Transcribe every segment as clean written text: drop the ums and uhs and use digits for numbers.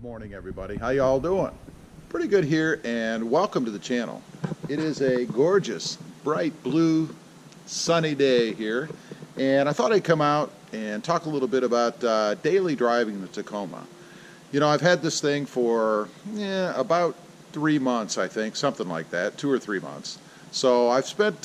Morning, everybody. How y'all doing? Pretty good here, and welcome to the channel. It is a gorgeous, bright blue, sunny day here, and I thought I'd come out and talk a little bit about daily driving the Tacoma. You know, I've had this thing for about 3 months, I think, something like that, 2 or 3 months. So I've spent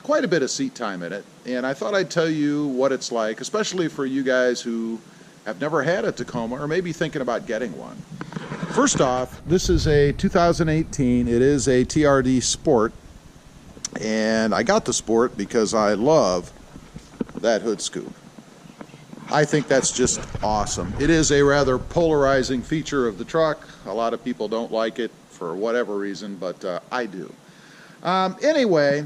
quite a bit of seat time in it, and I thought I'd tell you what it's like, especially for you guys who have never had a Tacoma or maybe thinking about getting one. First off, this is a 2018. It is a TRD Sport, and I got the Sport because I love that hood scoop. I think that's just awesome. It is a rather polarizing feature of the truck. A lot of people don't like it for whatever reason, but I do. Anyway,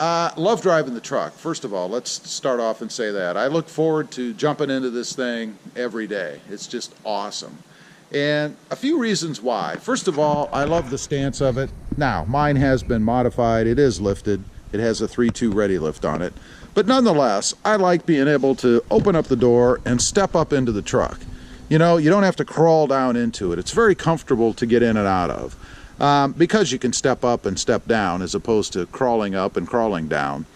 love driving the truck. First of all, let's start off and say that. I look forward to jumping into this thing every day. It's just awesome. And a few reasons why. First of all, I love the stance of it. Now, mine has been modified. It is lifted. It has a 3.2 ready lift on it. But nonetheless, I like being able to open up the door and step up into the truck. You know, you don't have to crawl down into it. It's very comfortable to get in and out of. Because you can step up and step down as opposed to crawling up and crawling down.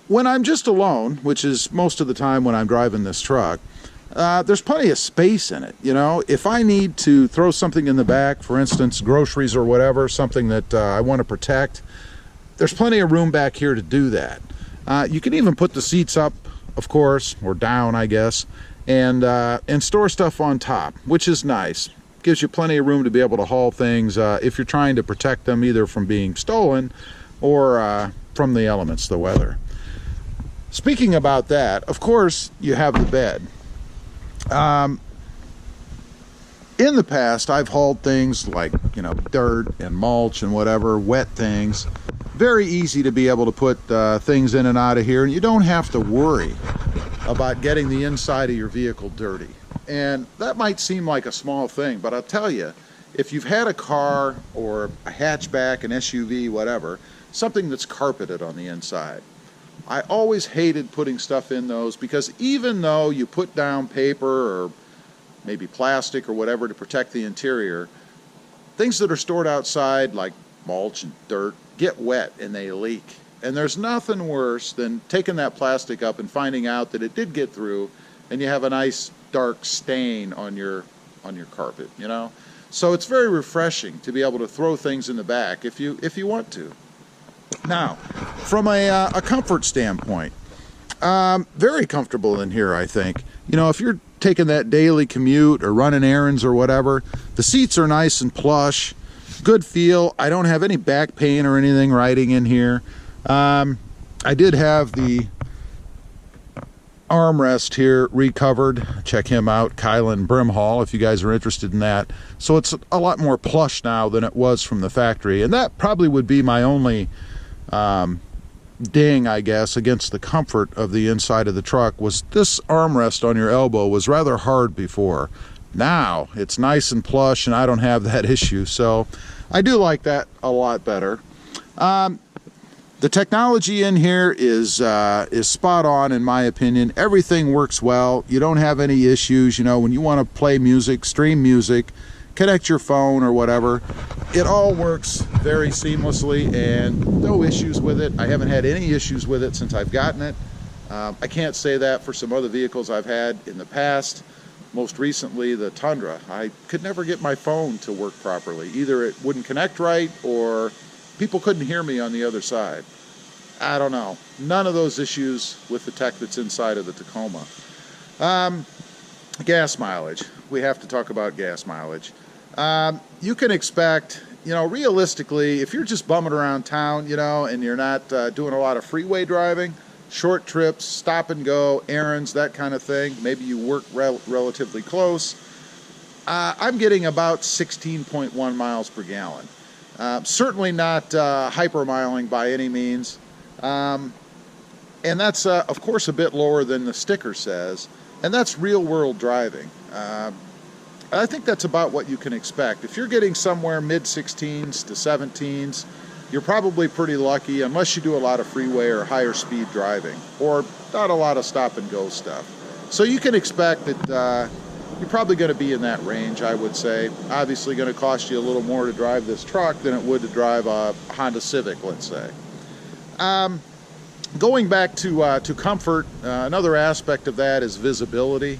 When I'm just alone, which is most of the time when I'm driving this truck, there's plenty of space in it. You know, if I need to throw something in the back, for instance, groceries or whatever, something that I want to protect, there's plenty of room back here to do that. You can even put the seats up, of course, or down, I guess, and store stuff on top, which is nice. Gives you plenty of room to be able to haul things if you're trying to protect them either from being stolen or from the elements, the weather. Speaking about that, of course, you have the bed. In the past, I've hauled things like, you know, dirt and mulch and whatever, wet things. Very easy to be able to put things in and out of here, and you don't have to worry about getting the inside of your vehicle dirty. And that might seem like a small thing, but I'll tell you, if you've had a car or a hatchback, an SUV, whatever, something that's carpeted on the inside, I always hated putting stuff in those, because even though you put down paper or maybe plastic or whatever to protect the interior, things that are stored outside like mulch and dirt get wet and they leak. And there's nothing worse than taking that plastic up and finding out that it did get through and you have a nice dark stain on your carpet, you know. So it's very refreshing to be able to throw things in the back if you want to. Now, from a comfort standpoint, very comfortable in here, I think. You know, if you're taking that daily commute or running errands or whatever, the seats are nice and plush, good feel. I don't have any back pain or anything riding in here. I did have the armrest here recovered. Check him out, Kylan Brimhall, if you guys are interested in that. So it's a lot more plush now than it was from the factory, and that probably would be my only ding, I guess, against the comfort of the inside of the truck. Was this armrest on your elbow was rather hard before. Now it's nice and plush and I don't have that issue, so I do like that a lot better. The technology in here is spot on, in my opinion. Everything works well. You don't have any issues. You know, when you want to play music, stream music, connect your phone or whatever, it all works very seamlessly and no issues with it. I haven't had any issues with it since I've gotten it. I can't say that for some other vehicles I've had in the past. Most recently, the Tundra. I could never get my phone to work properly. Either it wouldn't connect right or people couldn't hear me on the other side. I don't know. None of those issues with the tech that's inside of the Tacoma. Gas mileage. We have to talk about gas mileage. You can expect, you know, realistically, if you're just bumming around town, you know, and you're not doing a lot of freeway driving, short trips, stop and go, errands, that kind of thing, maybe you work relatively close, I'm getting about 16.1 miles per gallon. Certainly not hypermiling by any means. And that's, of course, a bit lower than the sticker says, and that's real-world driving. I think that's about what you can expect. If you're getting somewhere mid-16s to 17s, you're probably pretty lucky, unless you do a lot of freeway or higher speed driving, or not a lot of stop-and-go stuff. So you can expect that you're probably going to be in that range, I would say. Obviously going to cost you a little more to drive this truck than it would to drive a Honda Civic, let's say. Going back to comfort, another aspect of that is visibility.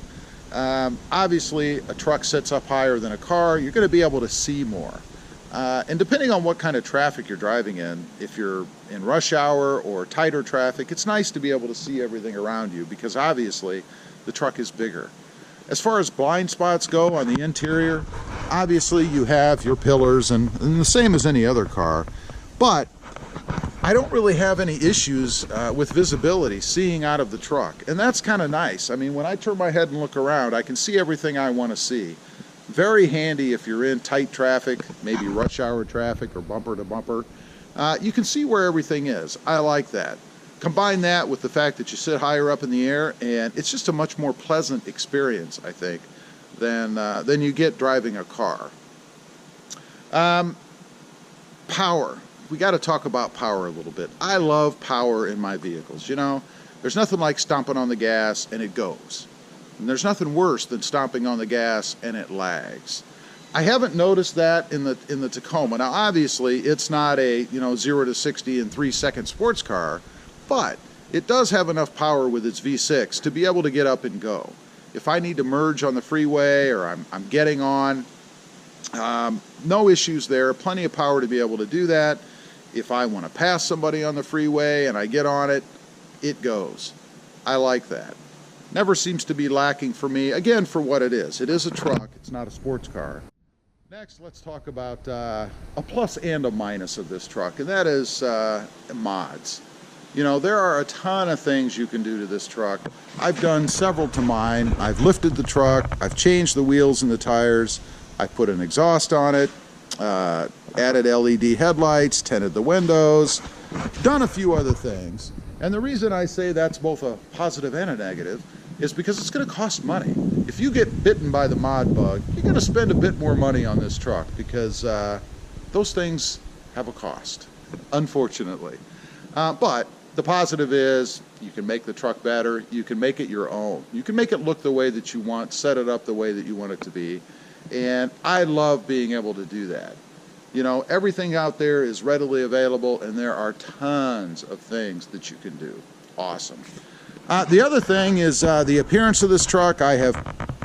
Obviously, a truck sits up higher than a car. You're going to be able to see more. And depending on what kind of traffic you're driving in, if you're in rush hour or tighter traffic, it's nice to be able to see everything around you because obviously the truck is bigger. As far as blind spots go on the interior, obviously you have your pillars and the same as any other car, but I don't really have any issues with visibility, seeing out of the truck, and that's kind of nice. I mean, when I turn my head and look around, I can see everything I want to see. Very handy if you're in tight traffic, maybe rush hour traffic or bumper to bumper. You can see where everything is. I like that. Combine that with the fact that you sit higher up in the air, and it's just a much more pleasant experience, I think, than you get driving a car. Power. We got to talk about power a little bit. I love power in my vehicles. You know, there's nothing like stomping on the gas and it goes. And there's nothing worse than stomping on the gas and it lags. I haven't noticed that in the Tacoma. Now, obviously, it's not a 0 to 60 in 3-second sports car, but it does have enough power with its V6 to be able to get up and go. If I need to merge on the freeway or I'm getting on, no issues there. Plenty of power to be able to do that. If I want to pass somebody on the freeway and I get on it, it goes. I like that. Never seems to be lacking for me, again, for what it is. It is a truck, it's not a sports car. Next, let's talk about a plus and a minus of this truck, and that is mods. You know, there are a ton of things you can do to this truck. I've done several to mine. I've lifted the truck, I've changed the wheels and the tires, I've put an exhaust on it, added LED headlights, tinted the windows, done a few other things. And the reason I say that's both a positive and a negative is because it's going to cost money. If you get bitten by the mod bug, you're going to spend a bit more money on this truck because those things have a cost, unfortunately. But the positive is you can make the truck better. You can make it your own. You can make it look the way that you want, set it up the way that you want it to be. And I love being able to do that. You know, everything out there is readily available, and there are tons of things that you can do. Awesome. The other thing is the appearance of this truck. I have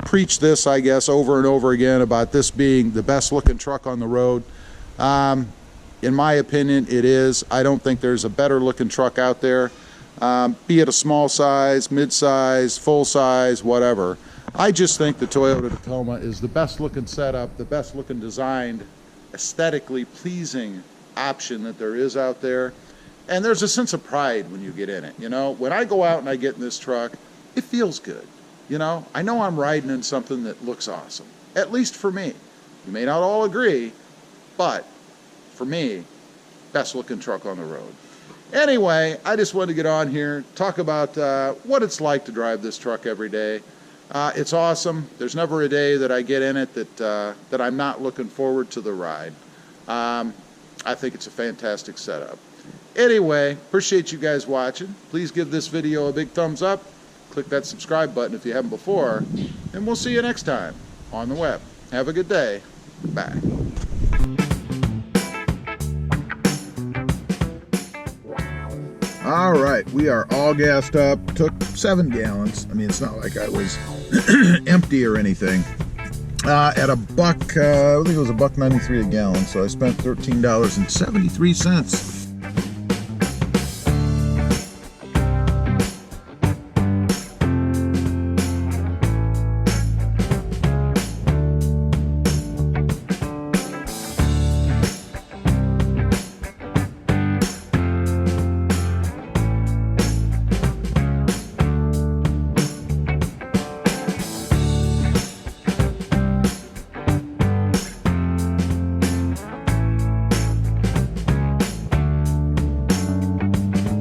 preached this, I guess, over and over again about this being the best looking truck on the road. In my opinion, it is. I don't think there's a better looking truck out there, be it a small size, mid-size, full size, whatever. I just think the Toyota Tacoma is the best looking setup, the best looking designed, aesthetically pleasing option that there is out there. And there's a sense of pride when you get in it. You know, when I go out and I get in this truck, it feels good. You know I'm riding in something that looks awesome, at least for me. You may not all agree, but for me, best looking truck on the road. Anyway, I just wanted to get on here, talk about what it's like to drive this truck every day. It's awesome. There's never a day that I get in it that I'm not looking forward to the ride. I think it's a fantastic setup. Anyway, appreciate you guys watching. Please give this video a big thumbs up. Click that subscribe button if you haven't before. And we'll see you next time on the web. Have a good day. Bye. All right, we are all gassed up. Took 7 gallons. I mean, it's not like I was empty or anything. At a buck, I think it was $1.93 a gallon, so I spent $13.73.